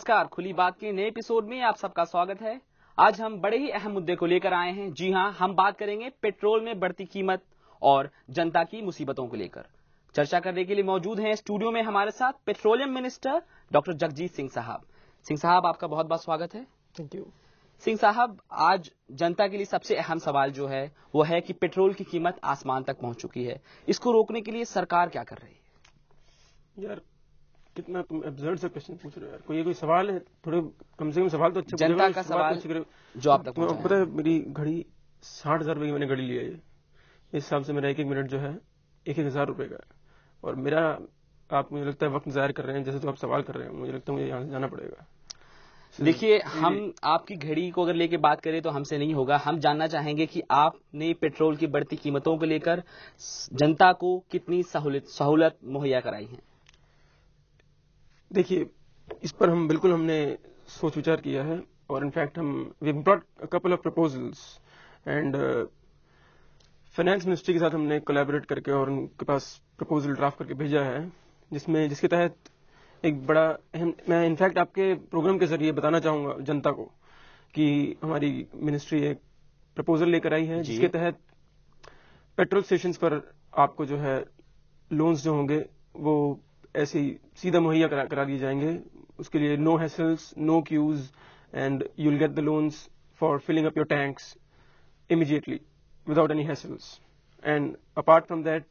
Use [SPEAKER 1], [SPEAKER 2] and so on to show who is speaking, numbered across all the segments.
[SPEAKER 1] नमस्कार, खुली बात के नए एपिसोड में आप सबका स्वागत है। आज हम बड़े ही अहम मुद्दे को लेकर आए हैं। जी हां, हम बात करेंगे पेट्रोल में बढ़ती कीमत और जनता की मुसीबतों को लेकर। चर्चा करने के लिए मौजूद हैं स्टूडियो में हमारे साथ petroleum minister doctor Jagjit Singh साहब। सिंह साहब, आपका बहुत बहुत स्वागत है।
[SPEAKER 2] Thank you.
[SPEAKER 1] सिंह साहब, आज जनता के लिए सबसे अहम सवाल जो है वो है कि पेट्रोल की कीमत आसमान तक पहुंच चुकी है। इसको रोकने के लिए सरकार क्या कर रही है?
[SPEAKER 2] यार, कितना तुम एब्सर्ड सा क्वेश्चन पूछ रहे हो यार। कोई सवाल है, थोड़े कम से कम सवाल तो अच्छे पूछो।
[SPEAKER 1] जनता का सवाल जो आप तक पहुंचा है।
[SPEAKER 2] पता है, मेरी घड़ी 60,000 रुपए की मैंने घड़ी ली है। इस हिसाब से मेरा एक मिनट जो है 1,000 रुपए का है। और मेरा, आप मुझे लगता है वक्त जाहिर कर रहे हैं जैसे तो आप सवाल कर रहे हैं। मुझे लगता है मुझे यहाँ से जाना पड़ेगा।
[SPEAKER 1] देखिए, हम आपकी घड़ी को अगर लेके बात करें तो हमसे नहीं होगा। हम जानना चाहेंगे कि आपने पेट्रोल की बढ़ती कीमतों को लेकर जनता को कितनी सहूलत मुहैया कराई है।
[SPEAKER 2] देखिए, इस पर हमने सोच विचार किया है और in fact we brought a couple of proposals and finance ministry के साथ हमने कोलैबोरेट करके और उनके पास प्रपोजल ड्राफ्ट करके भेजा है, जिसके तहत एक बड़ा अहम, मैं इनफैक्ट आपके प्रोग्राम के जरिए बताना चाहूंगा जनता को कि हमारी मिनिस्ट्री एक प्रपोजल लेकर आई है जिसके तहत पेट्रोल स्टेशंस पर आपको जो है लोन्स जो होंगे वो ऐसे ही सीधा मुहैया करा दिए जाएंगे। उसके लिए no hassles, no queues and you will get the loans for filling up your tanks immediately without any hassles. And apart from that,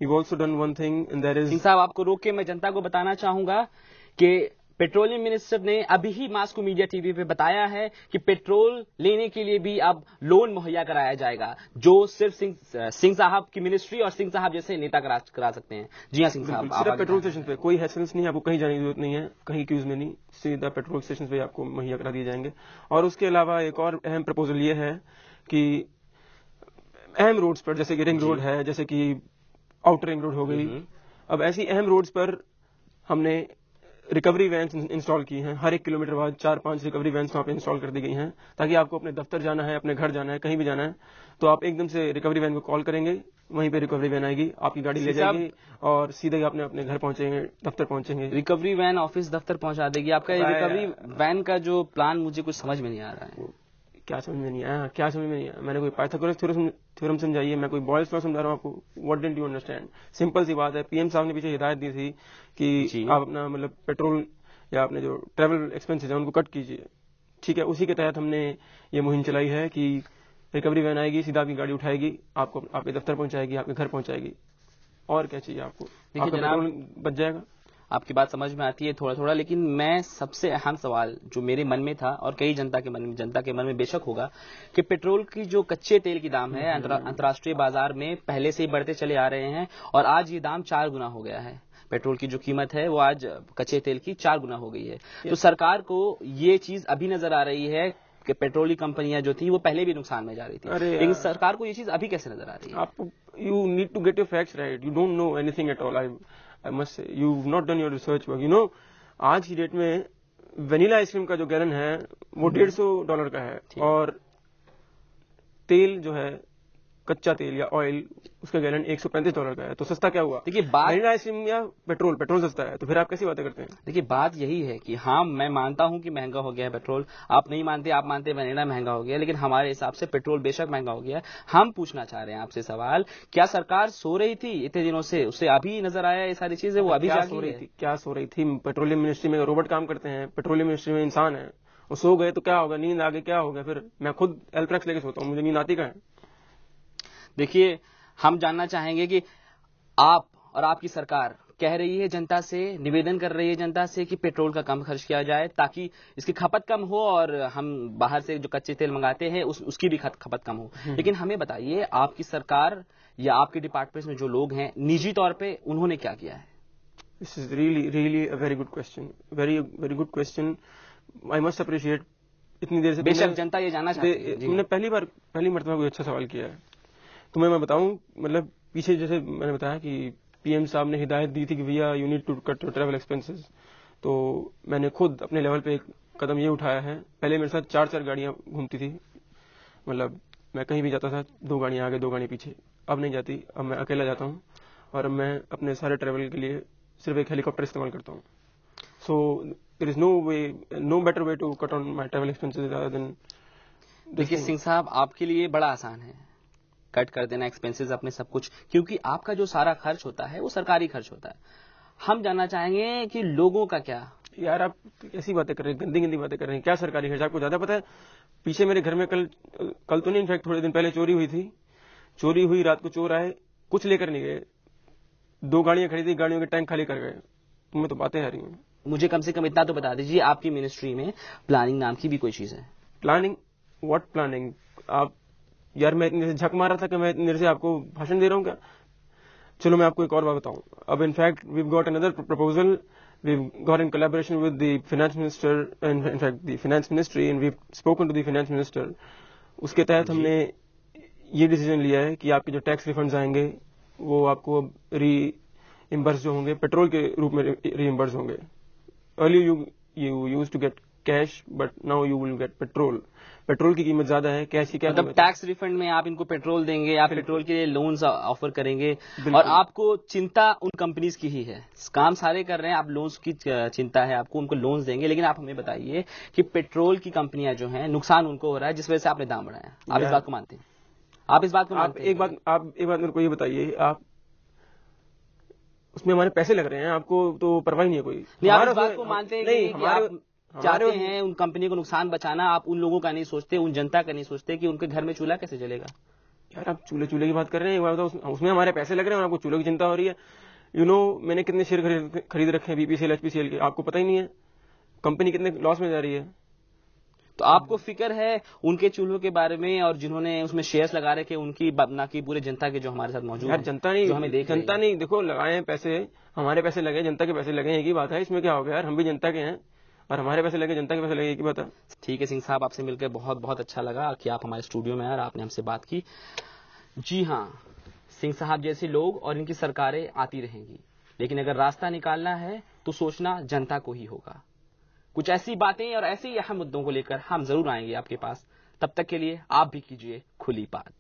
[SPEAKER 2] we've also done one thing, and that is...
[SPEAKER 1] Singh साहब, आपको रोक के मैं जनता को बताना चाहूंगा कि petroleum minister ने अभी ही मास को मीडिया टीवी पे बताया है कि पेट्रोल लेने के लिए भी अब लोन मुहैया कराया जाएगा, जो सिर्फ सिंह साहब की मिनिस्ट्री और सिंह साहब जैसे नेता करा सकते हैं। जी हाँ सिंह साहब,
[SPEAKER 2] सिर्फ पेट्रोल स्टेशन पे कोई हैसल्स नहीं, आपको कहीं जाने की जरूरत नहीं है, कहीं क्यूज में नहीं, सीधा पेट्रोल स्टेशन पे आपको मुहैया करा दिए जाएंगे। और उसके अलावा एक और अहम प्रपोजल ये है कि अहम रोड्स पर, जैसे कि रिंग रोड है, जैसे कि आउटर रिंग रोड हो गई, अब ऐसी अहम रोड्स पर हमने रिकवरी वैन्स इंस्टॉल की हैं। हर 1 किलोमीटर बाद 4-5 रिकवरी वैन्स वहां पे इंस्टॉल कर दी गई हैं, ताकि आपको अपने दफ्तर जाना है, अपने घर जाना है, कहीं भी जाना है तो आप एकदम से रिकवरी वैन को कॉल करेंगे, वहीं पे रिकवरी वैन आएगी, आपकी गाड़ी ले जाएगी और सीधे ही अपने घर पहुंचेंगे, दफ्तर पहुंचेंगे।
[SPEAKER 1] रिकवरी वैन ऑफिस दफ्तर पहुंचा देगी। आपका रिकवरी वैन का जो प्लान मुझे कुछ समझ में नहीं आ रहा है।
[SPEAKER 2] क्या समझ में नहीं आया? मैंने कोई पाइथागोरस थ्योरम समझाई है? मैं कोई बॉयल्स लॉ समझा रहा हूँ आपको? What didn't you understand? Simple सी बात है, पीएम साहब ने पीछे हिदायत दी थी कि आप अपना मतलब पेट्रोल या अपने जो ट्रैवल एक्सपेंसेस है उनको कट कीजिए। ठीक है, उसी के तहत हमने ये मुहिम चलाई है कि रिकवरी वैन आएगी, सीधा आपकी गाड़ी उठाएगी, आपको आपके दफ्तर पहुंचाएगी, आपके घर पहुंचाएगी। और क्या चाहिए आपको?
[SPEAKER 1] देखिए जनाब,
[SPEAKER 2] पेट्रोल बच जाएगा।
[SPEAKER 1] आपकी बात समझ में आती है थोड़ा थोड़ा, लेकिन मैं सबसे अहम सवाल जो मेरे मन में था और कई जनता के मन में बेशक होगा कि पेट्रोल की जो कच्चे तेल की दाम है अंतर्राष्ट्रीय बाजार में पहले से ही बढ़ते चले आ रहे हैं और आज ये दाम 4 गुना हो गया है। पेट्रोल की जो कीमत है वो आज कच्चे तेल की 4 गुना हो गई है। तो सरकार को ये चीज अभी नजर आ रही है कि पेट्रोलियम कंपनियां जो थी वो पहले भी नुकसान में जा रही थी, लेकिन सरकार को ये चीज अभी कैसे नजर आ रही है?
[SPEAKER 2] आपको, you need to get your facts right. You don't know anything at all. I must say you've not done your research work. You know, आज की डेट में वेनिला आइसक्रीम का जो गैलन है वो $150 का है और तेल जो है, कच्चा तेल या ऑयल, उसका गैलन $135 का है। तो सस्ता क्या हुआ?
[SPEAKER 1] देखिए
[SPEAKER 2] वेनिला आइसक्रीम या पेट्रोल सस्ता है, तो फिर आप कैसी बातें करते हैं?
[SPEAKER 1] देखिए बात यही है कि हाँ, मैं मानता हूं कि महंगा हो गया है पेट्रोल। आप नहीं मानते, आप मानते वेनिला महंगा हो गया, लेकिन हमारे हिसाब से पेट्रोल बेशक महंगा हो गया है। हम पूछना चाह रहे हैं आपसे सवाल, क्या सरकार सो रही थी इतने दिनों से? उससे अभी नजर आया ये सारी चीजें? वो अभी
[SPEAKER 2] क्या सो रही थी? पेट्रोलियम मिनिस्ट्री में रोबोट काम करते हैं, पेट्रोलियम मिनिस्ट्री में इंसान है। वो सो गए तो क्या होगा? नींद आ गई क्या होगा? फिर मैं खुद एल्ट्रैक्स लेके सोता हूँ, मुझे नींद आती कहाँ है?
[SPEAKER 1] देखिए, हम जानना चाहेंगे कि आप और आपकी सरकार कह रही है जनता से, निवेदन कर रही है जनता से कि पेट्रोल का कम खर्च किया जाए ताकि इसकी खपत कम हो और हम बाहर से जो कच्चे तेल मंगाते हैं उसकी भी खपत कम हो। लेकिन हमें बताइए, आपकी सरकार या आपके डिपार्टमेंट में जो लोग हैं निजी तौर पे, उन्होंने क्या किया है?
[SPEAKER 2] This is really a very good question, very good question. I must appreciate इतनी देर से।
[SPEAKER 1] बेशक जनता ये जानना चाहती है।
[SPEAKER 2] तुमने पहली मर्तबा कोई अच्छा सवाल किया है। तुम्हें मैं बताऊं, मतलब पीछे जैसे मैंने बताया कि पीएम साहब ने हिदायत दी थी कि भैया you need to cut your travel expenses, तो मैंने खुद अपने लेवल पे एक कदम ये उठाया है। पहले मेरे साथ 4 गाड़ियां घूमती थी, मतलब मैं कहीं भी जाता था 2 गाड़ियां आगे 2 गाड़ियां पीछे। अब नहीं जाती, अब मैं अकेला जाता हूं और अब मैं अपने सारे ट्रैवल के लिए सिर्फ एक हेलीकॉप्टर इस्तेमाल करता हूं। सो there is no better way to cut on my travel expenses other than
[SPEAKER 1] देखिए सिंह साहब, आपके लिए बड़ा आसान है कट कर देना एक्सपेंसेस अपने सब कुछ, क्योंकि आपका जो सारा खर्च होता है वो सरकारी खर्च होता है। हम जानना चाहेंगे कि लोगों का क्या।
[SPEAKER 2] यार आप ऐसी बातें कर रहे हैं, गंदी गंदी बातें कर रहे हैं। क्या सरकारी खर्च, आपको ज्यादा पता है? पीछे मेरे घर में कल तो नहीं, इनफैक्ट थोड़े दिन पहले चोरी हुई थी। चोरी हुई, रात को चोर आए, कुछ लेकर नहीं गए, 2 गाड़ियां खरीदी, गाड़ियों के टैंक खाली कर गए। तुम्हें तो बातें आ रही हैं।
[SPEAKER 1] मुझे कम से कम इतना तो बता दीजिए, आपकी मिनिस्ट्री में प्लानिंग नाम की भी कोई चीज है?
[SPEAKER 2] प्लानिंग? What planning? आप यार, मैं इतने से झक मारा था कि मैं इतने से आपको भाषण दे रहा हूँ क्या? चलो मैं आपको एक और बात बताऊं। अब in fact we got another proposal, we got in collaboration with the finance minister and in fact the finance ministry, and we spoken to the finance minister. उसके तहत हमने ये डिसीजन लिया है कि आपके जो टैक्स रिफंड्स आएंगे वो आपको रीइंबर्स जो होंगे, पेट्रोल के रूप में रीइंबर्स होंगे। Early you used to get cash, but now you will get petrol. Petrol की कीमत ज्यादा है, कैश की क्या?
[SPEAKER 1] मतलब टैक्स रिफंड में आप इनको पेट्रोल देंगे, आप पेट्रोल के लिए लोन्स ऑफर करेंगे, और आपको चिंता उन कंपनीज की ही है। काम सारे कर रहे हैं, आप लोन्स की चिंता है आपको, उनको लोन्स देंगे। लेकिन आप हमें बताइए कि पेट्रोल की कंपनियां जो हैं, नुकसान उनको हो रहा है जिस वजह से आपने दाम बढ़ाया। आप इस बात को मानते हैं? आप इस बात को मानते हैं?
[SPEAKER 2] आप एक बात मेरे को ये बताइए, आप उसमें हमारे पैसे लग रहे हैं, आपको तो परवाह नहीं है कोई?
[SPEAKER 1] नहीं, आप इस बात को मानते हैं कि आप चाहते हैं उन कंपनी को नुकसान बचाना, आप उन लोगों का नहीं सोचते, उन जनता का नहीं सोचते कि उनके घर में चूल्हा कैसे जलेगा?
[SPEAKER 2] यार आप चूल्हे की बात कर रहे हैं, उसमें हमारे पैसे लग रहे हैं और आपको चूल्हे की चिंता हो रही है। मैंने कितने शेयर खरीद रखे हैं बीपीसीएल, एचपीसीएल के, आपको पता ही नहीं है। कंपनी कितने लॉस में जा रही है।
[SPEAKER 1] तो आपको फिक्र है उनके चूल्हों के बारे में, और जिन्होंने उसमें शेयर्स लगा रखे उनकी, ना कि पूरे जनता के जो हमारे साथ मौजूद है?
[SPEAKER 2] जनता नहीं,
[SPEAKER 1] जो हमें देख
[SPEAKER 2] जनता नहीं, देखो लगाए हैं पैसे, हमारे पैसे लगे, जनता के पैसे लगे, एक ही बात है। इसमें क्या हो गया यार, हम भी जनता के हैं और हमारे पैसे लगे, जनता के पैसे लगे, एक ही बात है।
[SPEAKER 1] ठीक है सिंह साहब, आपसे मिलकर बहुत बहुत अच्छा लगा कि आप हमारे स्टूडियो में आए और आपने हमसे बात की। जी हाँ, सिंह साहब जैसे लोग और इनकी सरकारें आती रहेंगी, लेकिन अगर रास्ता निकालना है तो सोचना जनता को ही होगा। कुछ ऐसी बातें और ऐसे ही अहम मुद्दों को लेकर हम जरूर आएंगे आपके पास। तब तक के लिए आप भी कीजिए खुली बात।